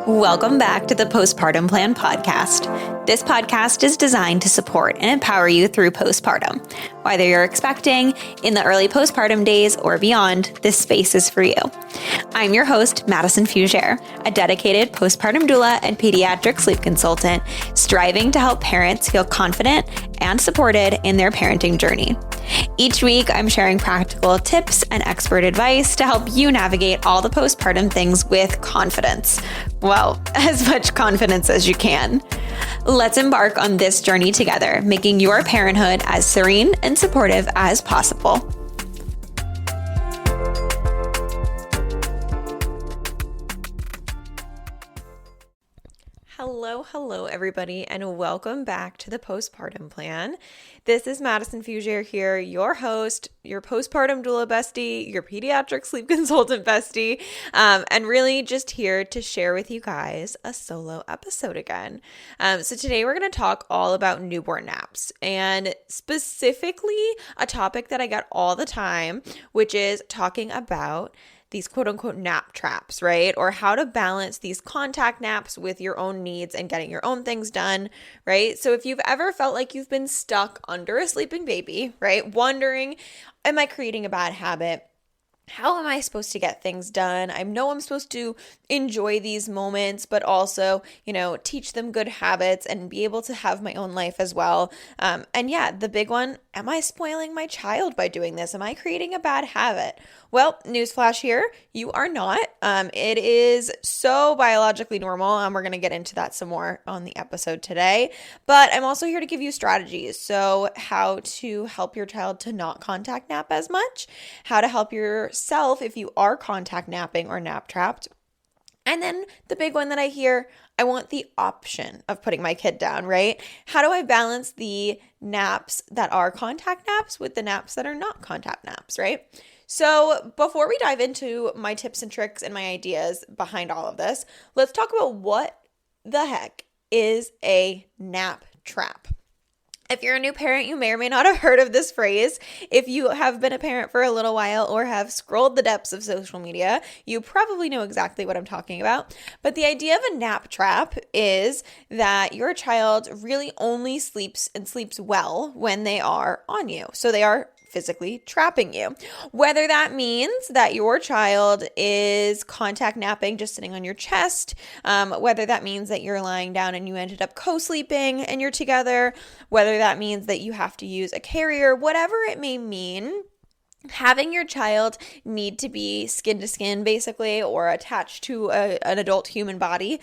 Welcome back to the Postpartum Plan podcast. This podcast is designed to support and empower you through postpartum. Whether you're expecting, in the early postpartum days, or beyond, this space is for you. I'm your host, Madison Fugere, a dedicated postpartum doula and pediatric sleep consultant, striving to help parents feel confident and supported in their parenting journey. Each week, I'm sharing practical tips and expert advice to help you navigate all the postpartum things with confidence. Well, as much confidence as you can. Let's embark on this journey together, making your parenthood as serene and supportive as possible. Hello, everybody, and welcome back to the Postpartum Plan. This is Madison Fugere here, your host, your postpartum doula bestie, your pediatric sleep consultant bestie, and really just here to share with you guys a solo episode again. So today we're going to talk all about newborn naps, and specifically a topic that I get all the time, which is talking about these quote unquote nap traps, right? Or how to balance these contact naps with your own needs and getting your own things done, right? So if you've ever felt like you've been stuck under a sleeping baby, right? Wondering, am I creating a bad habit? How am I supposed to get things done? I know I'm supposed to enjoy these moments, but also, teach them good habits and be able to have my own life as well. And yeah, the big one, am I spoiling my child by doing this? Am I creating a bad habit? Well, newsflash here, you are not. It is so biologically normal, and we're going to get into that some more on the episode today. But I'm also here to give you strategies. So how to help your child to not contact nap as much, how to help yourself if you are contact napping or nap trapped. And then the big one that I hear, I want the option of putting my kid down, right? How do I balance the naps that are contact naps with the naps that are not contact naps, right? So before we dive into my tips and tricks and my ideas behind all of this, let's talk about what the heck is a nap trap. If you're a new parent, you may or may not have heard of this phrase. If you have been a parent for a little while or have scrolled the depths of social media, you probably know exactly what I'm talking about. But the idea of a nap trap is that your child really only sleeps and sleeps well when they are on you. So they are physically trapping you. Whether that means that your child is contact napping, just sitting on your chest, whether that means that you're lying down and you ended up co-sleeping and you're together, whether that means that you have to use a carrier, whatever it may mean, having your child need to be skin to skin, basically, or attached to an adult human body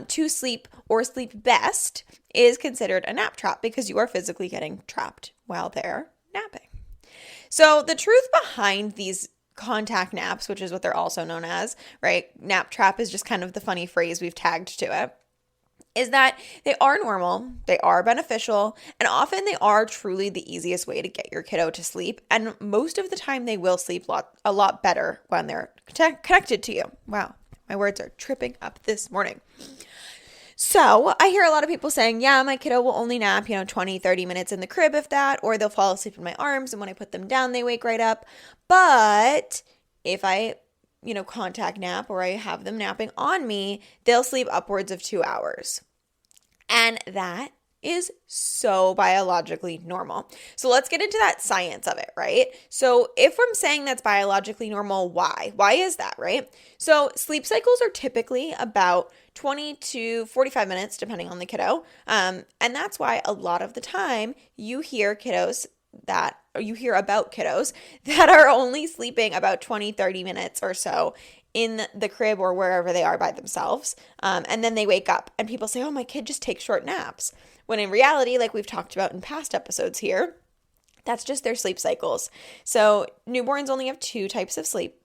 to sleep or sleep best is considered a nap trap because you are physically getting trapped while they're napping. So the truth behind these contact naps, which is what they're also known as, right? Nap trap is just kind of the funny phrase we've tagged to it, is that they are normal, they are beneficial, and often they are truly the easiest way to get your kiddo to sleep. And most of the time they will sleep a lot better when they're connected to you. Wow, my words are tripping up this morning. So I hear a lot of people saying, yeah, my kiddo will only nap, 20, 30 minutes in the crib if that, or they'll fall asleep in my arms. And when I put them down, they wake right up. But if I, contact nap or I have them napping on me, they'll sleep upwards of 2 hours. And that is so biologically normal. So let's get into that science of it, right? So if I'm saying that's biologically normal, why? Why is that, right? So sleep cycles are typically about 20 to 45 minutes, depending on the kiddo. And that's why a lot of the time you hear about kiddos that are only sleeping about 20, 30 minutes or so in the crib or wherever they are by themselves. And then they wake up and people say, oh, my kid just takes short naps. When in reality, like we've talked about in past episodes here, that's just their sleep cycles. So newborns only have 2 types of sleep.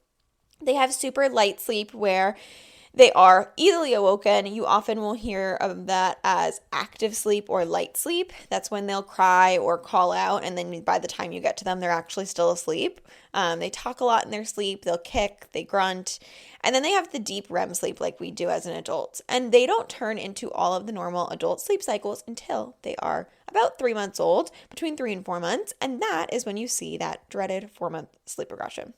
They have super light sleep where they are easily awoken. You often will hear of that as active sleep or light sleep. That's when they'll cry or call out, and then by the time you get to them, they're actually still asleep. They talk a lot in their sleep. They'll kick, they grunt. And then they have the deep REM sleep like we do as an adult. And they don't turn into all of the normal adult sleep cycles until they are about 3 months old, between 3 and 4 months. And that is when you see that dreaded 4-month sleep regression.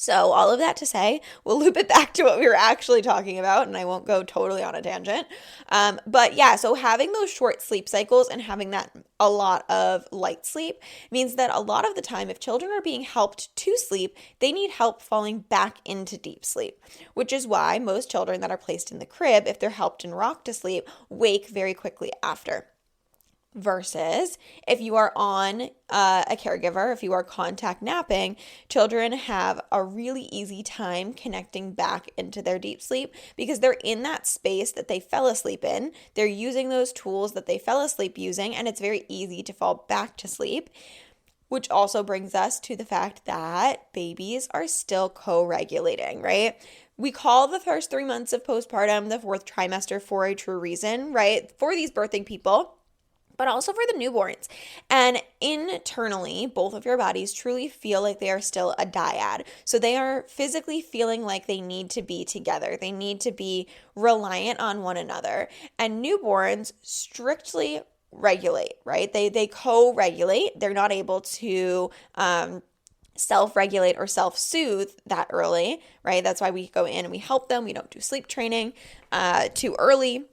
So all of that to say, we'll loop it back to what we were actually talking about, and I won't go totally on a tangent. But yeah, so having those short sleep cycles and having that a lot of light sleep means that a lot of the time, if children are being helped to sleep, they need help falling back into deep sleep, which is why most children that are placed in the crib, if they're helped and rocked to sleep, wake very quickly after. Versus if you are on a caregiver, if you are contact napping, children have a really easy time connecting back into their deep sleep because they're in that space that they fell asleep in. They're using those tools that they fell asleep using, and it's very easy to fall back to sleep. Which also brings us to the fact that babies are still co-regulating, right? We call the first 3 months of postpartum the fourth trimester for a true reason, right? For these birthing people, but also for the newborns. And internally, both of your bodies truly feel like they are still a dyad. So they are physically feeling like they need to be together. They need to be reliant on one another. And newborns strictly regulate, right? They co-regulate. They're not able to self-regulate or self-soothe that early, right? That's why we go in and we help them. We don't do sleep training too early.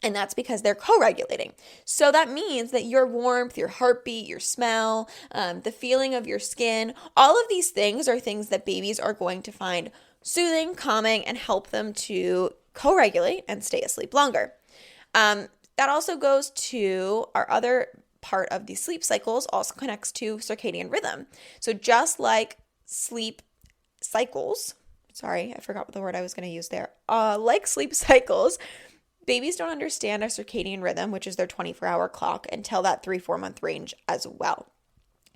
And that's because they're co-regulating. So that means that your warmth, your heartbeat, your smell, the feeling of your skin, all of these things are things that babies are going to find soothing, calming, and help them to co-regulate and stay asleep longer. That also goes to our other part of the sleep cycles, also connects to circadian rhythm. So just like sleep cycles, sorry, I forgot what the word I was going to use there. Like sleep cycles, babies don't understand our circadian rhythm, which is their 24-hour clock, until that 3-4 month range as well.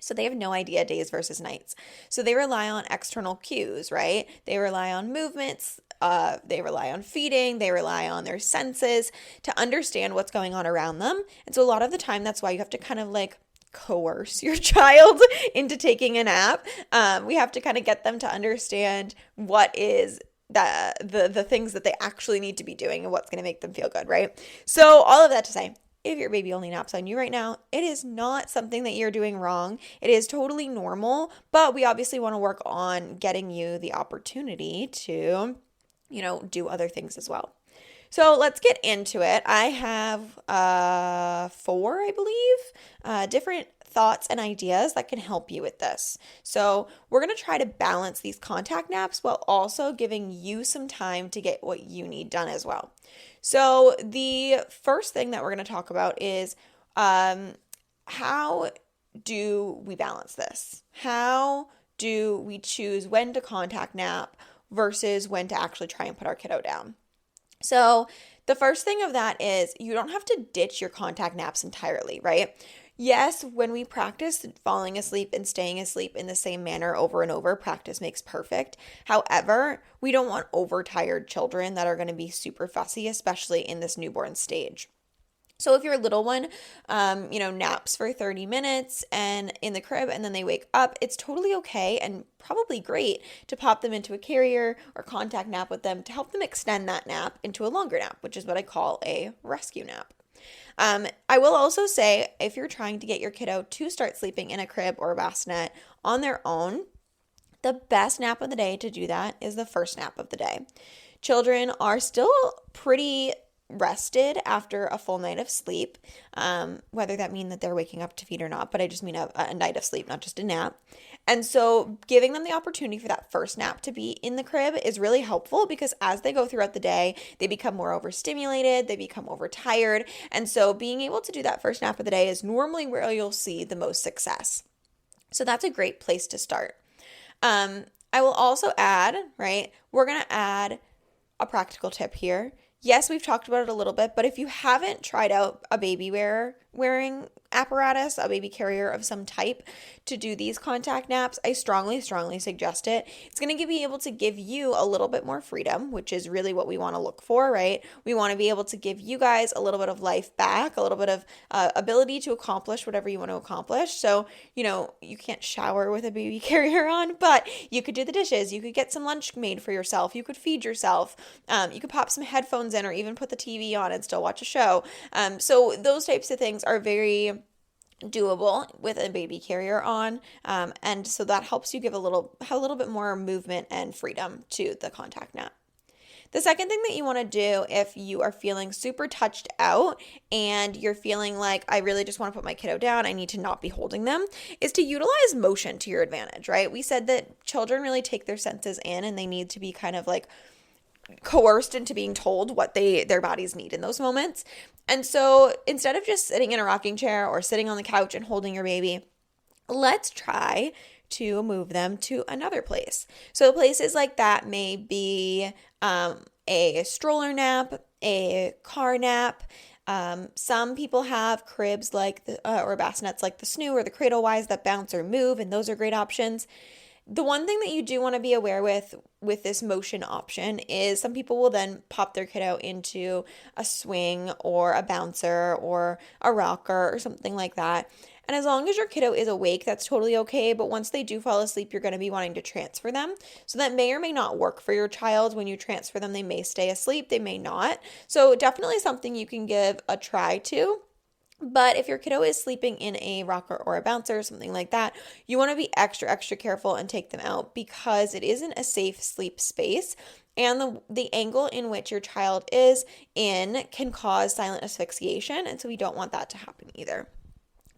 So they have no idea days versus nights. So they rely on external cues, right? They rely on movements, they rely on feeding, they rely on their senses to understand what's going on around them. And so a lot of the time, that's why you have to kind of like coerce your child into taking a nap. We have to kind of get them to understand what is the things that they actually need to be doing and what's going to make them feel good, right? So all of that to say, if your baby only naps on you right now, it is not something that you're doing wrong. It is totally normal, but we obviously want to work on getting you the opportunity to, do other things as well. So let's get into it. I have 4, I believe, different thoughts and ideas that can help you with this. So we're going to try to balance these contact naps while also giving you some time to get what you need done as well. So the first thing that we're going to talk about is how do we balance this? How do we choose when to contact nap versus when to actually try and put our kiddo down? So the first thing of that is you don't have to ditch your contact naps entirely, right? Yes, when we practice falling asleep and staying asleep in the same manner over and over, practice makes perfect. However, we don't want overtired children that are going to be super fussy, especially in this newborn stage. So if your little one, naps for 30 minutes and in the crib and then they wake up, it's totally okay and probably great to pop them into a carrier or contact nap with them to help them extend that nap into a longer nap, which is what I call a rescue nap. I will also say if you're trying to get your kiddo to start sleeping in a crib or a bassinet on their own, the best nap of the day to do that is the first nap of the day. Children are still pretty rested after a full night of sleep, whether that mean that they're waking up to feed or not, but I just mean a night of sleep, not just a nap. And so giving them the opportunity for that first nap to be in the crib is really helpful because as they go throughout the day, they become more overstimulated, they become overtired. And so being able to do that first nap of the day is normally where you'll see the most success. So that's a great place to start. I will also add, right, we're going to add a practical tip here. Yes, we've talked about it a little bit, but if you haven't tried out a baby wearing apparatus, a baby carrier of some type to do these contact naps, I strongly suggest it. It's going to be able to give you a little bit more freedom, which is really what we want to look for, right? We want to be able to give you guys a little bit of life back, a little bit of ability to accomplish whatever you want to accomplish. So, you can't shower with a baby carrier on, but you could do the dishes. You could get some lunch made for yourself. You could feed yourself. You could pop some headphones in or even put the TV on and still watch a show. So those types of things are very doable with a baby carrier on, and so that helps you have a little bit more movement and freedom to the contact nap. The second thing that you want to do if you are feeling super touched out and you're feeling like, I really just want to put my kiddo down, I need to not be holding them, is to utilize motion to your advantage, right? We said that children really take their senses in and they need to be kind of like coerced into being told what their bodies need in those moments. And so instead of just sitting in a rocking chair or sitting on the couch and holding your baby, let's try to move them to another place. So places like that may be a stroller nap, a car nap. Some people have cribs like or bassinets like the Snoo or the Cradle Wise that bounce or move, and those are great options. The one thing that you do want to be aware with this motion option is some people will then pop their kiddo into a swing or a bouncer or a rocker or something like that. And as long as your kiddo is awake, that's totally okay. But once they do fall asleep, you're going to be wanting to transfer them. So that may or may not work for your child. When you transfer them, they may stay asleep, they may not. So definitely something you can give a try to. But if your kiddo is sleeping in a rocker or a bouncer or something like that, you want to be extra, extra careful and take them out because it isn't a safe sleep space. And the angle in which your child is in can cause silent asphyxiation. And so we don't want that to happen either.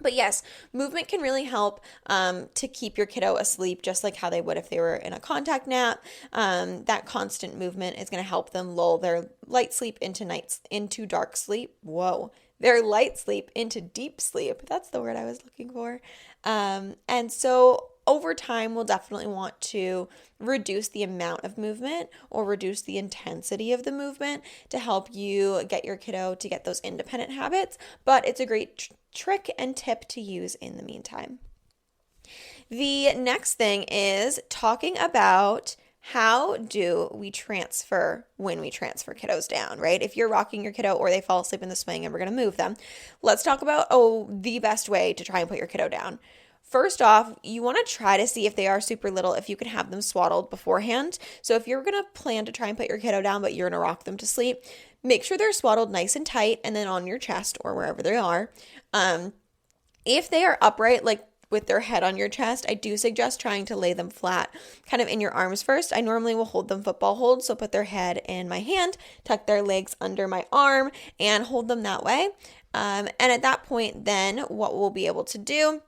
But yes, movement can really help to keep your kiddo asleep just like how they would if they were in a contact nap. That constant movement is going to help them lull their light sleep into dark sleep. Whoa. Their light sleep into deep sleep. That's the word I was looking for. And so over time, we'll definitely want to reduce the amount of movement or reduce the intensity of the movement to help you get your kiddo to get those independent habits. But it's a great trick and tip to use in the meantime. The next thing is talking about how do we transfer when we transfer kiddos down, right? If you're rocking your kiddo or they fall asleep in the swing and we're going to move them, let's talk about, the best way to try and put your kiddo down. First off, you want to try to see if they are super little, if you can have them swaddled beforehand. So if you're going to plan to try and put your kiddo down, but you're going to rock them to sleep, make sure they're swaddled nice and tight and then on your chest or wherever they are. If they are upright, like with their head on your chest, I do suggest trying to lay them flat, kind of in your arms first. I normally will hold them football hold, so put their head in my hand, tuck their legs under my arm, and hold them that way. And at that point, then what we'll be able to do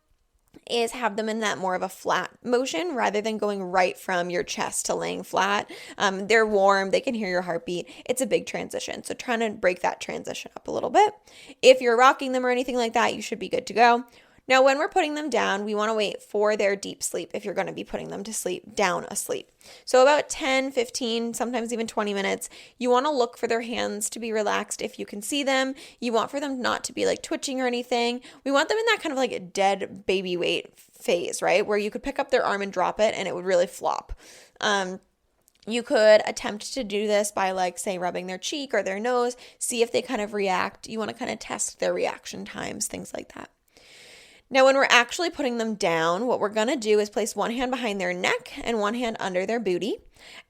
is have them in that more of a flat motion rather than going right from your chest to laying flat. They're warm, they can hear your heartbeat. It's a big transition, so trying to break that transition up a little bit. If you're rocking them or anything like that, you should be good to go. Now, when we're putting them down, we want to wait for their deep sleep if you're going to be putting them to sleep, down asleep. So about 10, 15, sometimes even 20 minutes, you want to look for their hands to be relaxed if you can see them. You want for them not to be like twitching or anything. We want them in that kind of like a dead baby weight phase, right? Where you could pick up their arm and drop it and it would really flop. You could attempt to do this by like, say, rubbing their cheek or their nose, see if they kind of react. You want to kind of test their reaction times, things like that. Now, when we're actually putting them down, what we're going to do is place one hand behind their neck and one hand under their booty.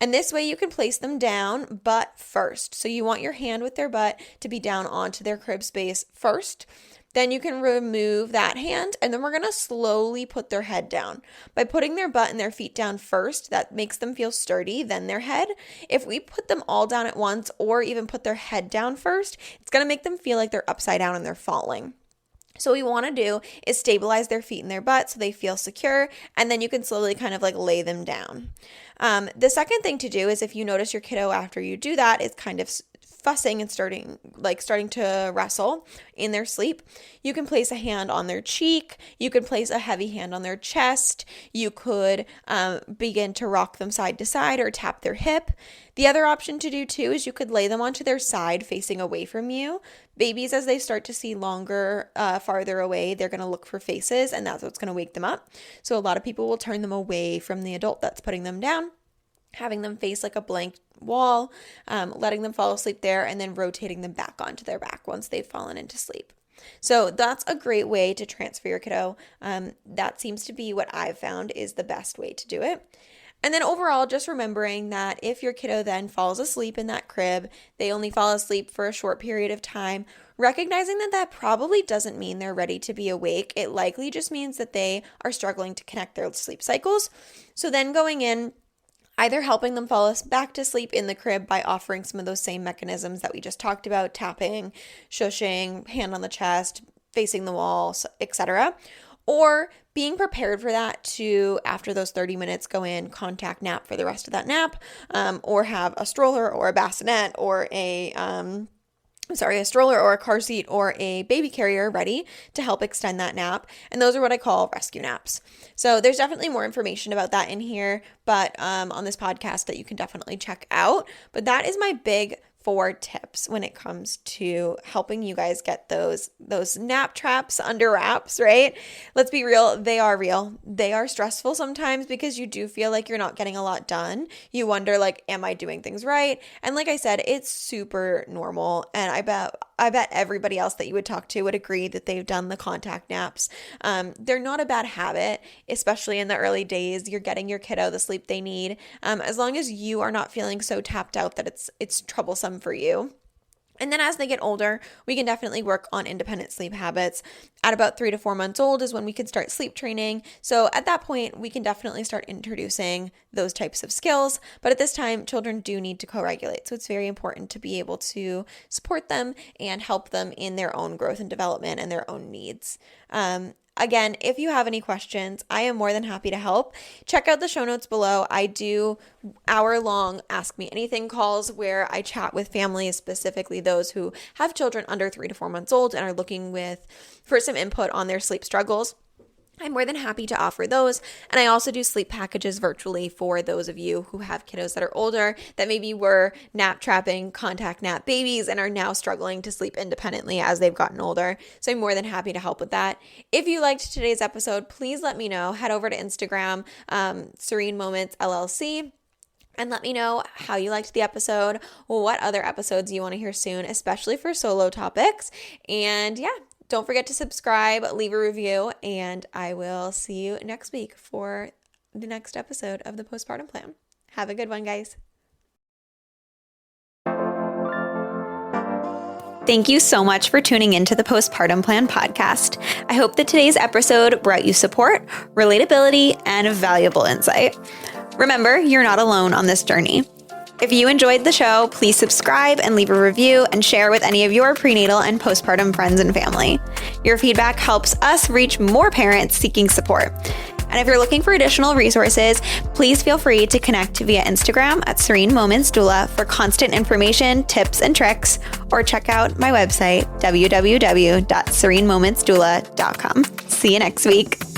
And this way you can place them down butt first. So you want your hand with their butt to be down onto their crib space first. Then you can remove that hand and then we're going to slowly put their head down. By putting their butt and their feet down first, that makes them feel sturdy, then their head. If we put them all down at once or even put their head down first, it's going to make them feel like they're upside down and they're falling. So what we want to do is stabilize their feet and their butt so they feel secure, and then you can slowly kind of like lay them down. The second thing to do is if you notice your kiddo after you do that is kind of fussing and starting to wrestle in their sleep, you can place a hand on their cheek. You could place a heavy hand on their chest. You could begin to rock them side to side or tap their hip. The other option to do too is you could lay them onto their side facing away from you. Babies, as they start to see longer, farther away, they're going to look for faces, and that's what's going to wake them up. So a lot of people will turn them away from the adult that's putting them down, having them face like a blank wall, letting them fall asleep there, and then rotating them back onto their back once they've fallen into sleep. So that's a great way to transfer your kiddo. That seems to be what I've found is the best way to do it. And then overall, just remembering that if your kiddo then falls asleep in that crib, they only fall asleep for a short period of time, recognizing that that probably doesn't mean they're ready to be awake. It likely just means that they are struggling to connect their sleep cycles. So then going in, either helping them fall back to sleep in the crib by offering some of those same mechanisms that we just talked about, tapping, shushing, hand on the chest, facing the wall, etc., or being prepared for that to, after those 30 minutes, go in, contact nap for the rest of that nap, or have a stroller or a bassinet or a stroller or a car seat or a baby carrier ready to help extend that nap. And those are what I call rescue naps. So there's definitely more information about that in here, but on this podcast that you can definitely check out. But that is my big 4 tips when it comes to helping you guys get those nap traps under wraps, right? Let's be real. They are real. They are stressful sometimes because you do feel like you're not getting a lot done. You wonder, like, am I doing things right? And like I said, it's super normal. And I bet everybody else that you would talk to would agree that they've done the contact naps. They're not a bad habit, especially in the early days. You're getting your kiddo the sleep they need. As long as you are not feeling so tapped out that it's troublesome for you. And then as they get older, we can definitely work on independent sleep habits. At about 3 to 4 months old is when we can start sleep training. So at that point, we can definitely start introducing those types of skills. But at this time, children do need to co-regulate. So it's very important to be able to support them and help them in their own growth and development and their own needs. Again, if you have any questions, I am more than happy to help. Check out the show notes below. I do hour-long Ask Me Anything calls where I chat with families, specifically those who have children under 3 to 4 months old and are looking for some input on their sleep struggles. I'm more than happy to offer those. And I also do sleep packages virtually for those of you who have kiddos that are older that maybe were nap trapping, contact nap babies and are now struggling to sleep independently as they've gotten older. So I'm more than happy to help with that. If you liked today's episode, please let me know. Head over to Instagram, Serene Moments LLC. And let me know how you liked the episode, what other episodes you want to hear soon, especially for solo topics. And yeah, don't forget to subscribe, leave a review, and I will see you next week for the next episode of the Postpartum Plan. Have a good one, guys. Thank you so much for tuning into the Postpartum Plan podcast. I hope that today's episode brought you support, relatability, and valuable insight. Remember, you're not alone on this journey. If you enjoyed the show, please subscribe and leave a review and share with any of your prenatal and postpartum friends and family. Your feedback helps us reach more parents seeking support. And if you're looking for additional resources, please feel free to connect via Instagram at Serene Moments Doula for constant information, tips, and tricks, or check out my website, www.serenemomentsdoula.com. See you next week.